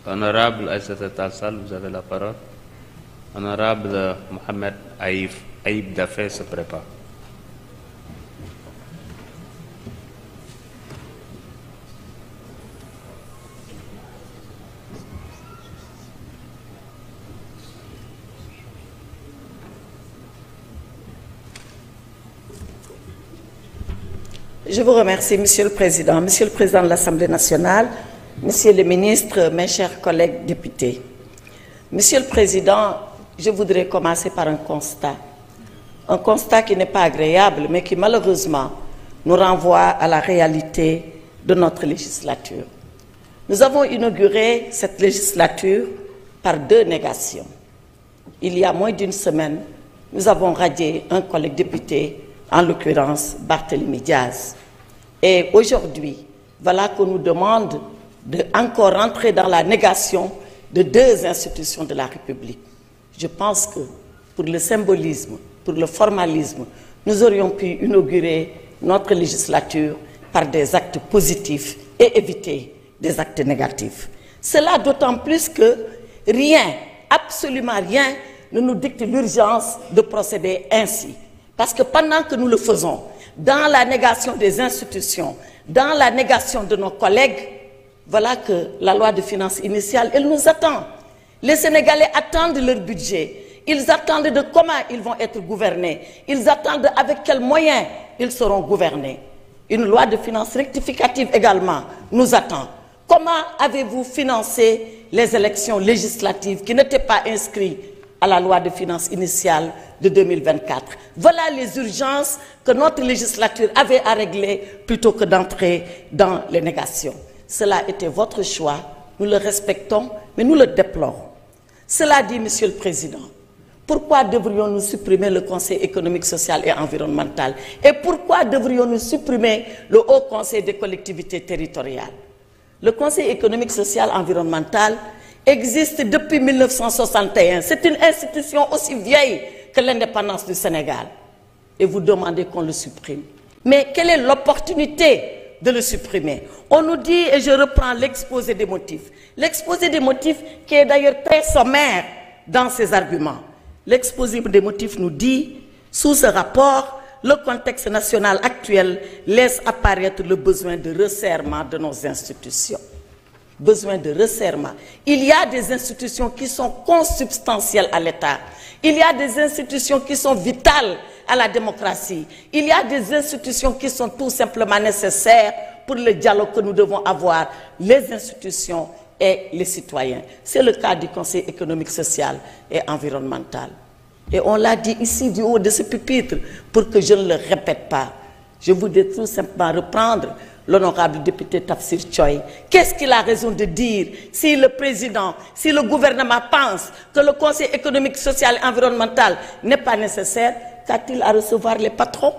Honorable Aïssata Tall Sall, vous avez la parole. Honorable Mohamed Aïb Dafé se prépare. Je vous remercie, Monsieur le Président de l'Assemblée nationale, Monsieur le ministre, mes chers collègues députés. Monsieur le Président, je voudrais commencer par un constat qui n'est pas agréable, mais qui malheureusement nous renvoie à la réalité de notre législature. Nous avons inauguré cette législature par 2 négations. Il y a moins d'une semaine, nous avons radié un collègue député, en l'occurrence Barthélémy Diaz. Et aujourd'hui, voilà qu'on nous demande de encore entrer dans la négation de 2 institutions de la République. Je pense que pour le symbolisme, pour le formalisme, nous aurions pu inaugurer notre législature par des actes positifs et éviter des actes négatifs. Cela d'autant plus que rien, absolument rien, ne nous dicte l'urgence de procéder ainsi. Parce que pendant que nous le faisons, dans la négation des institutions, dans la négation de nos collègues, voilà que la loi de finances initiale, elle nous attend. Les Sénégalais attendent leur budget. Ils attendent de comment ils vont être gouvernés. Ils attendent avec quels moyens ils seront gouvernés. Une loi de finances rectificative également nous attend. Comment avez-vous financé les élections législatives qui n'étaient pas inscrites à la loi de finances initiale de 2024. Voilà les urgences que notre législature avait à régler plutôt que d'entrer dans les négations. Cela était votre choix, nous le respectons, mais nous le déplorons. Cela dit, Monsieur le Président, pourquoi devrions-nous supprimer le Conseil économique, social et environnemental? Et pourquoi devrions-nous supprimer le Haut Conseil des collectivités territoriales? Le Conseil économique, social et environnemental existe depuis 1961. C'est une institution aussi vieille que l'indépendance du Sénégal. Et vous demandez qu'on le supprime. Mais quelle est l'opportunité de le supprimer? On nous dit, et je reprends l'exposé des motifs. L'exposé des motifs qui est d'ailleurs très sommaire dans ses arguments. L'exposé des motifs nous dit, sous ce rapport, le contexte national actuel laisse apparaître le besoin de resserrement de nos institutions. Besoin de resserrement. Il y a des institutions qui sont consubstantielles à l'État. Il y a des institutions qui sont vitales à la démocratie. Il y a des institutions qui sont tout simplement nécessaires pour le dialogue que nous devons avoir, les institutions et les citoyens. C'est le cas du Conseil économique, social et environnemental. Et on l'a dit ici du haut de ce pupitre pour que je ne le répète pas. Je voudrais tout simplement reprendre l'honorable député Tafsir Choy. Qu'est-ce qu'il a raison de dire si le président, si le gouvernement pense que le Conseil économique, social et environnemental n'est pas nécessaire? Qu'a-t-il à recevoir les patrons?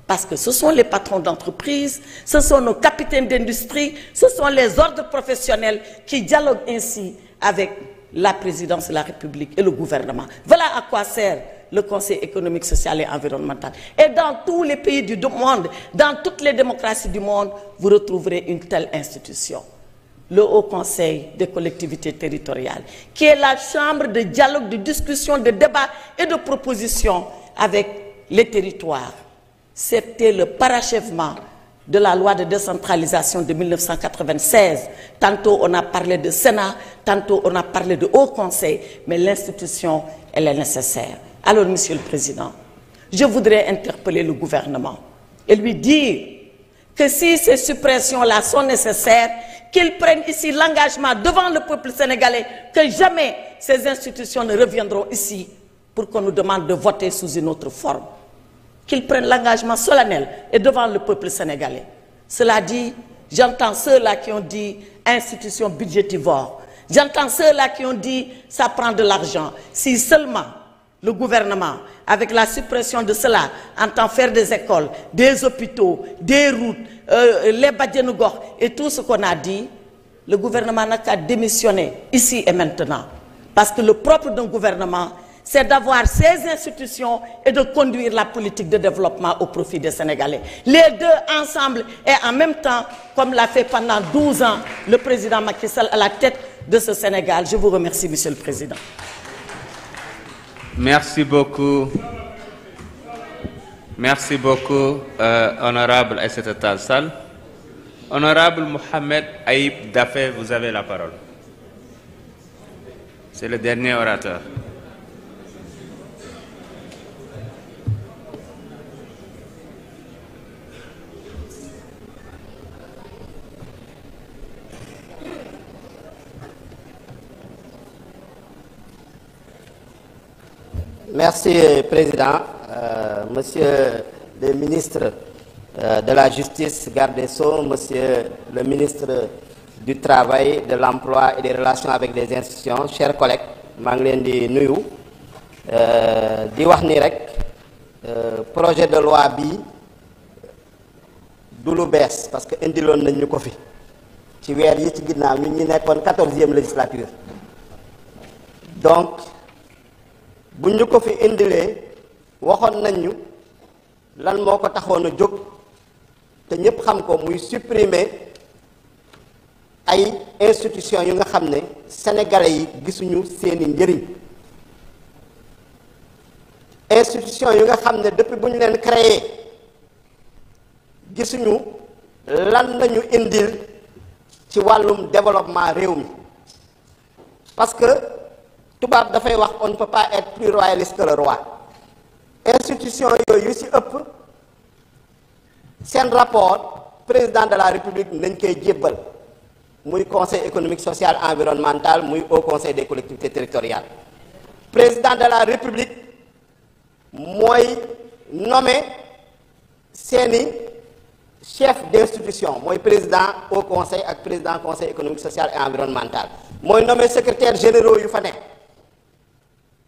Parce que ce sont les patrons d'entreprise, ce sont nos capitaines d'industrie, ce sont les ordres professionnels qui dialoguent ainsi avec la présidence de la République et le gouvernement. Voilà à quoi sert le Conseil économique, social et environnemental. Et dans tous les pays du monde, dans toutes les démocraties du monde, vous retrouverez une telle institution. Le Haut Conseil des collectivités territoriales, qui est la chambre de dialogue, de discussion, de débat et de proposition avec les territoires. C'était le parachèvement de la loi de décentralisation de 1996. Tantôt on a parlé de Sénat, tantôt on a parlé de Haut Conseil, mais l'institution, elle est nécessaire. Alors, Monsieur le Président, je voudrais interpeller le gouvernement et lui dire que si ces suppressions-là sont nécessaires, qu'ils prennent ici l'engagement devant le peuple sénégalais que jamais ces institutions ne reviendront ici pour qu'on nous demande de voter sous une autre forme. Qu'ils prennent l'engagement solennel et devant le peuple sénégalais. Cela dit, j'entends ceux-là qui ont dit institution budgétivore. J'entends ceux-là qui ont dit ça prend de l'argent. Si seulement le gouvernement, avec la suppression de cela, entend faire des écoles, des hôpitaux, des routes, les Badianougor et tout ce qu'on a dit, le gouvernement n'a qu'à démissionner ici et maintenant. Parce que le propre d'un gouvernement, c'est d'avoir ces institutions et de conduire la politique de développement au profit des Sénégalais. Les deux ensemble et en même temps, comme l'a fait pendant 12 ans le président Macky Sall à la tête de ce Sénégal. Je vous remercie, Monsieur le Président. Merci beaucoup. Merci beaucoup, honorable Aïssata Tall Sall. Honorable Mohamed Aïb Daffé, vous avez la parole. C'est le dernier orateur. Merci, Président. Monsieur le ministre de la Justice, garde des Sceaux, Monsieur le ministre du Travail, de l'Emploi et des Relations avec les institutions, chers collègues, maa ngi leen di nuyu di wax ni rek projet de loi bi du lu bees parce que indiloon nañ ñu ko fi ci weer yi ci ginnaaw ñun ñi nekkoon 14e législature donc bu ñu ko fi indilee waxoon nañ ñu lan moo ko taxoon a jóg te ñépp xam ko muy supprimer ay institutions yu nga xam ne sénégalais yi gisuñu seeni njëriñ institution yu nga xam ne depuis bu ñu leen créé gisuñu lan lañu indil ci wàllum développement réew mi parce que tubaab dafay wax on ne peut pas être plus royaliste que le roi institution yooyu yu ci ëpp seen rapport président de la république nañ koy jébbal muy conseil économique social environnemental muy haut conseil des collectivités territoriales président de la république mooy nommé seeni chef d'institution mooy président haut conseil ak président conseil économique social et environnemental mooy nommé secrétaire généraux yu fa nekk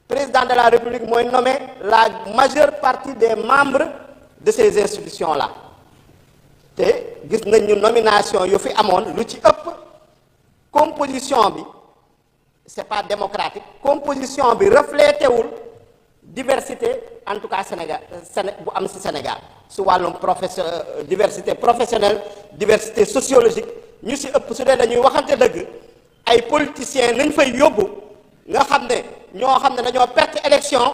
président de la république mooy nommé la majeure partie des membres de ces institutions là te gis nañu nomination yu fi amoon lu ci ëpp composition bi c'est pas démocratique composition bi reflété wul diversité en tout cas Sénégal bu am ci Sénégal su wàllum diversité professionnelle diversité sociologique ñu ci ëpp su dee dañuy waxante dëgg ay politiciens nañ fay yóbbu nga xam ne ñoo xam ne dañoo perte élection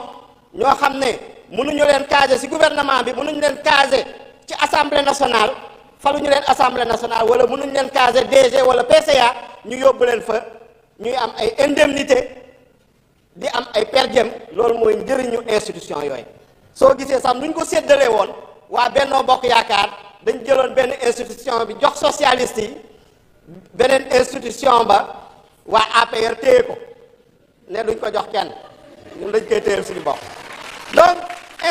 ñoo xam ne mënuñu leen caser ci gouvernement bi mënuñu leen caser ci assemblée nationale faluñu leen assemblée nationale wala mënuñu leen caser DG wala PCA ñu yóbbu leen fa ñuy am ay indemnité di am ay per diem loolu mooy njëriñu institution yooyu soo gisee sax nuñ ko séddalee woon waa Benno Bokk Yaakaar dañ jëloon benn institution bi jox socialiste yi beneen institution ba waa APR téye ko ne duñ ko jox kenn ñun dañ koy téyel suñu bopp donc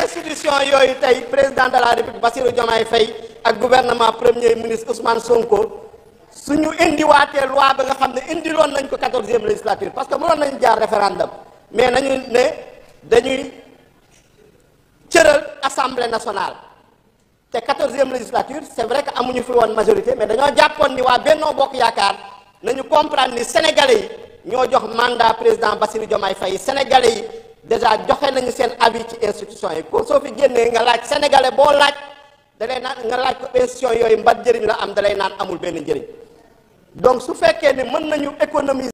institution yooyu tey président de la République Bassirou Diomaye Faye ak gouvernement premier ministre Ousmane Sonko suñu indiwaatee loi ba nga xam ne indiloon nañ ko 14e législature parce que mënoon nañ jaar référendum mais nañu ne dañuy cëral assemblée nationale te 14e législature c'est vrai que amuñu fi woon majorité mais dañoo jàppoon ni waa Benno Bokk Yaakaar nañu comprendre ni sénégalais yi ñoo jox mandat président Bassirou Diomaye Faye sénégalais yi déjà joxe nañu seen avis ci institution yi ko soo fi génnee nga laaj sénégalais boo laaj dalay naan nga laaj ko institution yooyu mbat njëriñ la am dalay naan amul benn njëriñ donc su fekkee ni mën nañu économiser